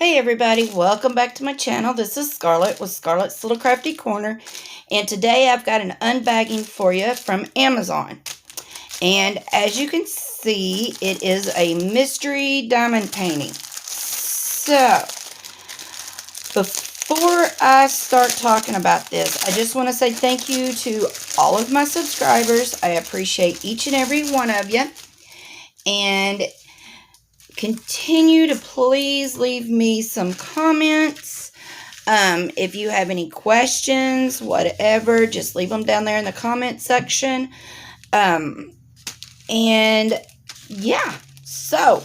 Hey everybody, welcome back to my channel. This is Scarlett with Scarlett's Little Crafty Corner, and today I've got an unbagging for you from Amazon. And as you can see, it is a mystery diamond painting. So, before I start talking about this, I just want to say thank you to all of my subscribers. I appreciate each and every one of you. And continue to please leave me some comments. If you have any questions, whatever, just leave them down there in the comment section. And yeah, so,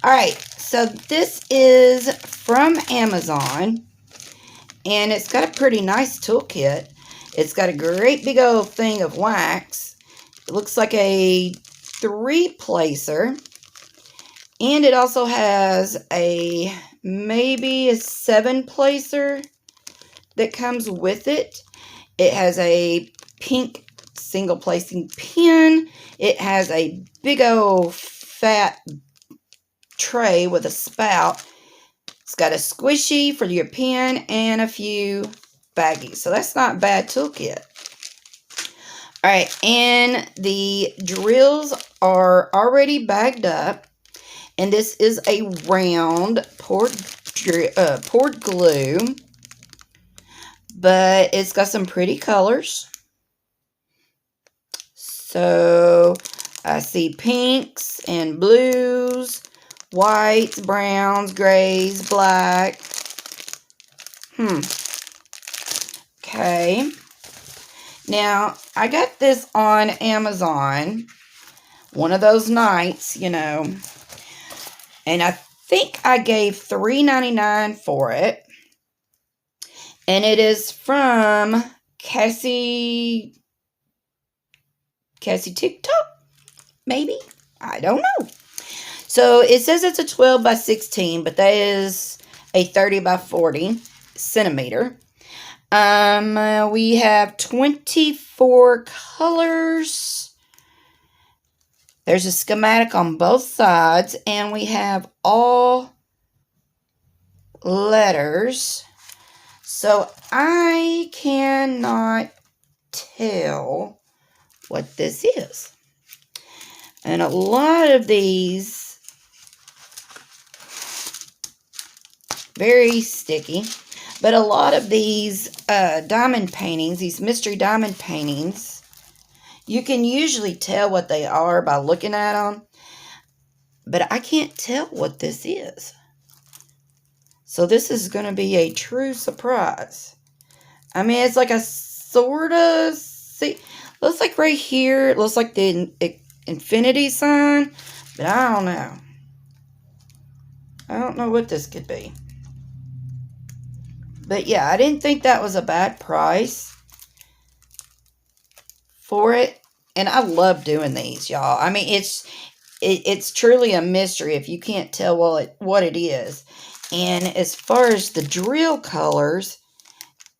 alright, so this is from Amazon, and it's got a pretty nice toolkit. It's got a great big old thing of wax. It looks like a 3-placer. And it also has maybe a 7-placer that comes with it. It has a pink single placing pin. It has a big old fat tray with a spout. It's got a squishy for your pen and a few baggies. So that's not a bad toolkit. Alright, and the drills are already bagged up. And this is a round poured glue. But it's got some pretty colors. So, I see pinks and blues, whites, browns, grays, black. Okay. Now, I got this on Amazon one of those nights, you know. And I think I gave $3.99 for it. And it is from Cassie TikTok, maybe? I don't know. So it says it's a 12 by 16, but that is a 30 by 40 centimeter. We have 24 colors. There's a schematic on both sides, and we have all letters. So I cannot tell what this is. And a lot of these, very sticky, but a lot of these diamond paintings, these mystery diamond paintings, you can usually tell what they are by looking at them. But I can't tell what this is. So this is going to be a true surprise. I mean, it's like a sort of... See, looks like right here, it looks like the infinity sign. But I don't know. I don't know what this could be. But yeah, I didn't think that was a bad price for it. And I love doing these, y'all. I mean, it's truly a mystery if you can't tell what it is. And as far as the drill colors,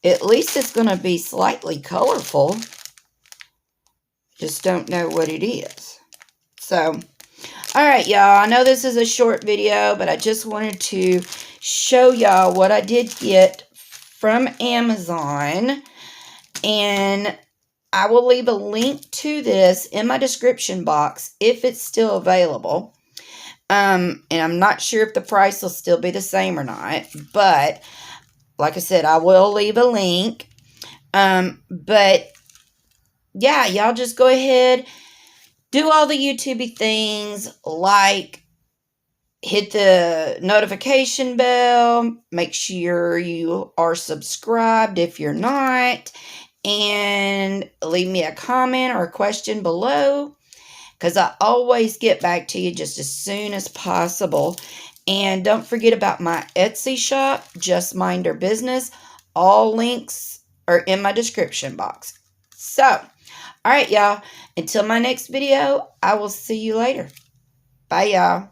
at least it's going to be slightly colorful. Just don't know what it is. So, alright, y'all. I know this is a short video, but I just wanted to show y'all what I did get from Amazon. And I will leave a link to this in my description box if it's still available. And I'm not sure if the price will still be the same or not. But, like I said, I will leave a link. But, yeah, y'all just go ahead. Do all the YouTube-y things. Like, hit the notification bell. Make sure you are subscribed if you're not. And leave me a comment or a question below, because I always get back to you just as soon as possible. And don't forget about my Etsy shop, Just Mind Her Business. All links are in my description box. So, alright y'all, until my next video, I will see you later. Bye y'all.